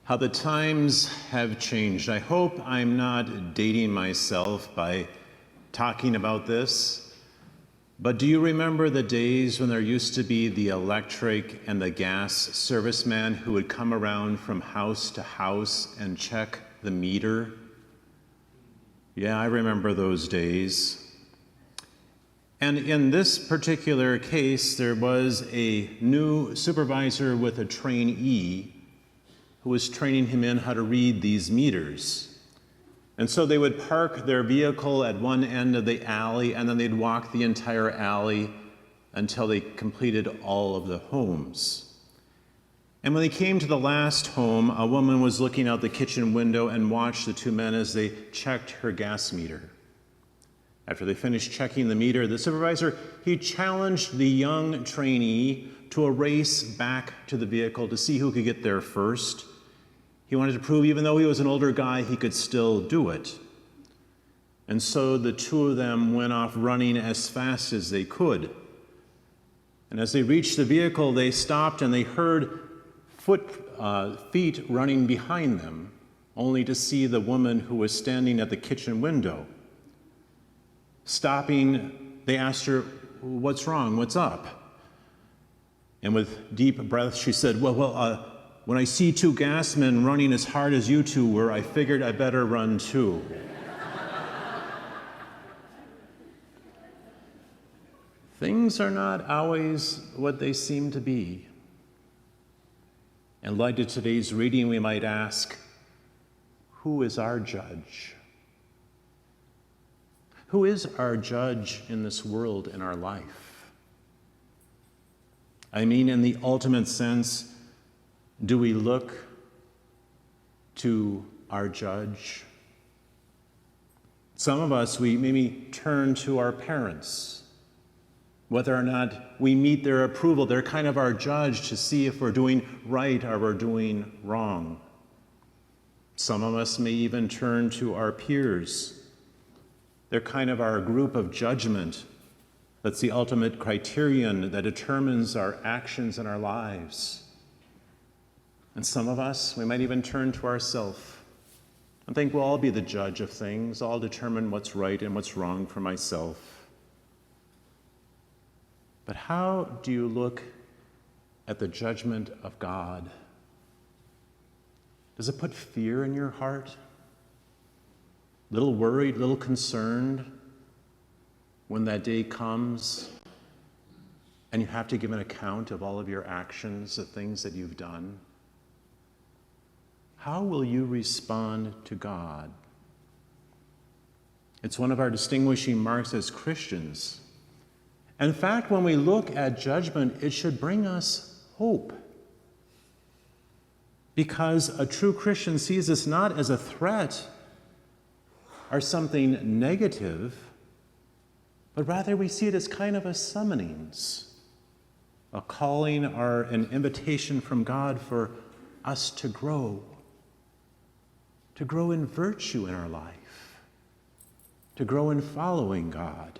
How the times have changed. I hope I'm not dating myself by talking about this, but do you remember the days when there used to be the electric and the gas serviceman who would come around from house to house and check the meter? Yeah, I remember those days. And in this particular case, there was a new supervisor with a trainee who was training him in how to read these meters. And so they would park their vehicle at one end of the alley, and then they'd walk the entire alley until they completed all of the homes. And when they came to the last home, a woman was looking out the kitchen window and watched the two men as they checked her gas meter. After they finished checking the meter, the supervisor, he challenged the young trainee to a race back to the vehicle to see who could get there first. He wanted to prove, even though he was an older guy, he could still do it. And so the two of them went off running as fast as they could. And as they reached the vehicle, they stopped and they heard feet running behind them, only to see the woman who was standing at the kitchen window. Stopping, they asked her, "What's wrong? What's up?" And with deep breaths, she said, when I see two gas men running as hard as you two were, I figured I better run too. Things are not always what they seem to be. In light of today's reading, we might ask, who is our judge? Who is our judge in this world, in our life? I mean, in the ultimate sense, do we look to our judge? Some of us, we maybe turn to our parents. Whether or not we meet their approval, they're kind of our judge to see if we're doing right or we're doing wrong. Some of us may even turn to our peers. They're kind of our group of judgment. That's the ultimate criterion that determines our actions in our lives. And some of us, we might even turn to ourselves and think, well, I'll be the judge of things. I'll determine what's right and what's wrong for myself. But how do you look at the judgment of God? Does it put fear in your heart? A little worried, a little concerned when that day comes and you have to give an account of all of your actions, the things that you've done? How will you respond to God? It's one of our distinguishing marks as Christians. In fact, when we look at judgment, it should bring us hope. Because a true Christian sees this not as a threat or something negative, but rather we see it as kind of a summonings, a calling or an invitation from God for us to grow in virtue in our life, to grow in following God.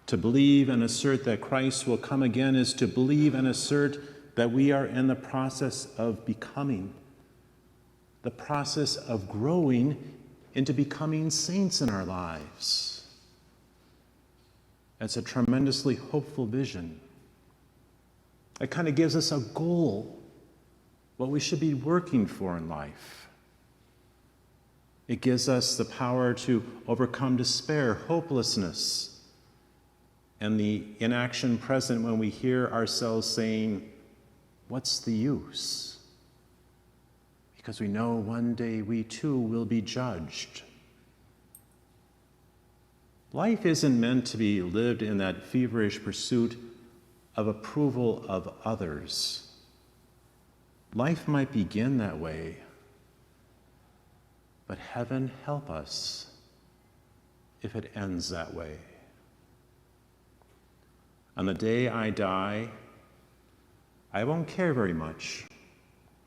To believe and assert that Christ will come again is to believe and assert that we are in the process of becoming, the process of growing into becoming saints in our lives. That's a tremendously hopeful vision. It kind of gives us a goal, what we should be working for in life. It gives us the power to overcome despair, hopelessness, and the inaction present when we hear ourselves saying, "What's the use?" Because we know one day we too will be judged. Life isn't meant to be lived in that feverish pursuit of approval of others. Life might begin that way, but heaven help us if it ends that way. On the day I die, I won't care very much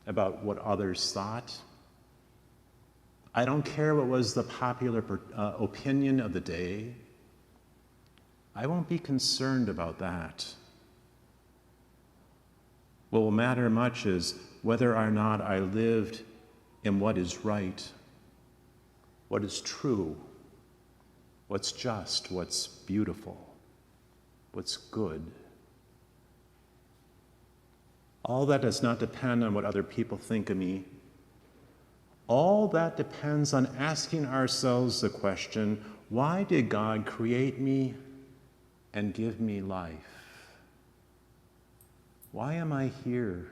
about what others thought. I don't care what was the popular opinion of the day. I won't be concerned about that. What will matter much is whether or not I lived in what is right, what is true, what's just, what's beautiful, what's good. All that does not depend on what other people think of me. All that depends on asking ourselves the question, why did God create me and give me life? Why am I here?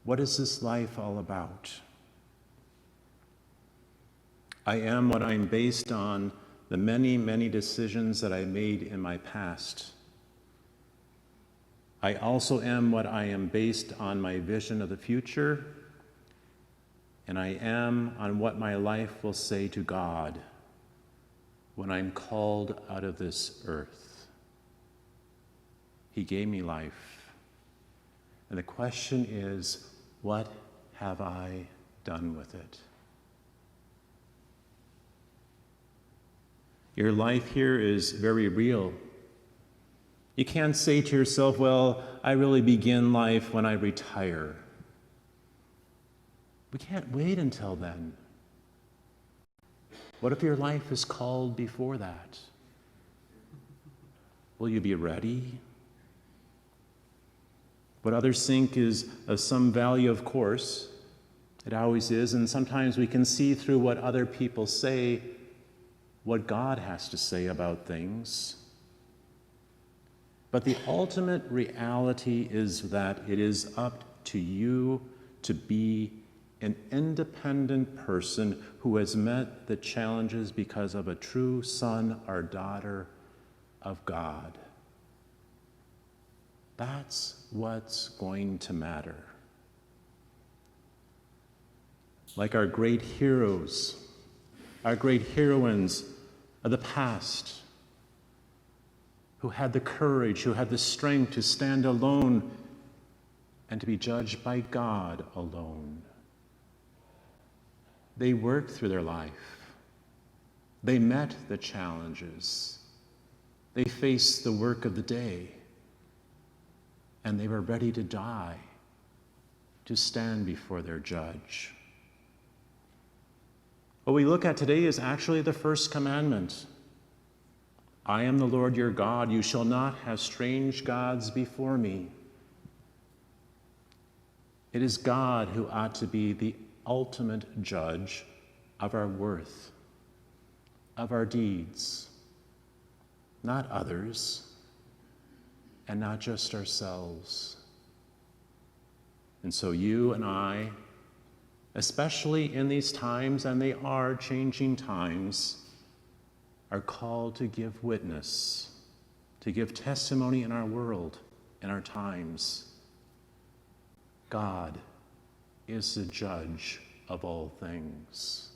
What is this life all about? I am what I'm based on the many, many decisions that I made in my past. I also am what I am based on my vision of the future, and I am on what my life will say to God when I'm called out of this earth. He gave me life. And the question is, what have I done with it? Your life here is very real. You can't say to yourself, well, I really begin life when I retire. We can't wait until then. What if your life is called before that? Will you be ready? What others think is of some value, of course, it always is, and sometimes we can see through what other people say what God has to say about things. But the ultimate reality is that it is up to you to be an independent person who has met the challenges because of a true son or daughter of God. That's what's going to matter. Like our great heroes, our great heroines of the past, who had the courage, who had the strength to stand alone and to be judged by God alone. They worked through their life. They met the challenges. They faced the work of the day. And they were ready to die, to stand before their judge. What we look at today is actually the first commandment. I am the Lord your God. You shall not have strange gods before me. It is God who ought to be the ultimate judge of our worth, of our deeds, not others, and not just ourselves. And so you and I, especially in these times, and they are changing times, are called to give witness, to give testimony in our world, in our times. God is the judge of all things.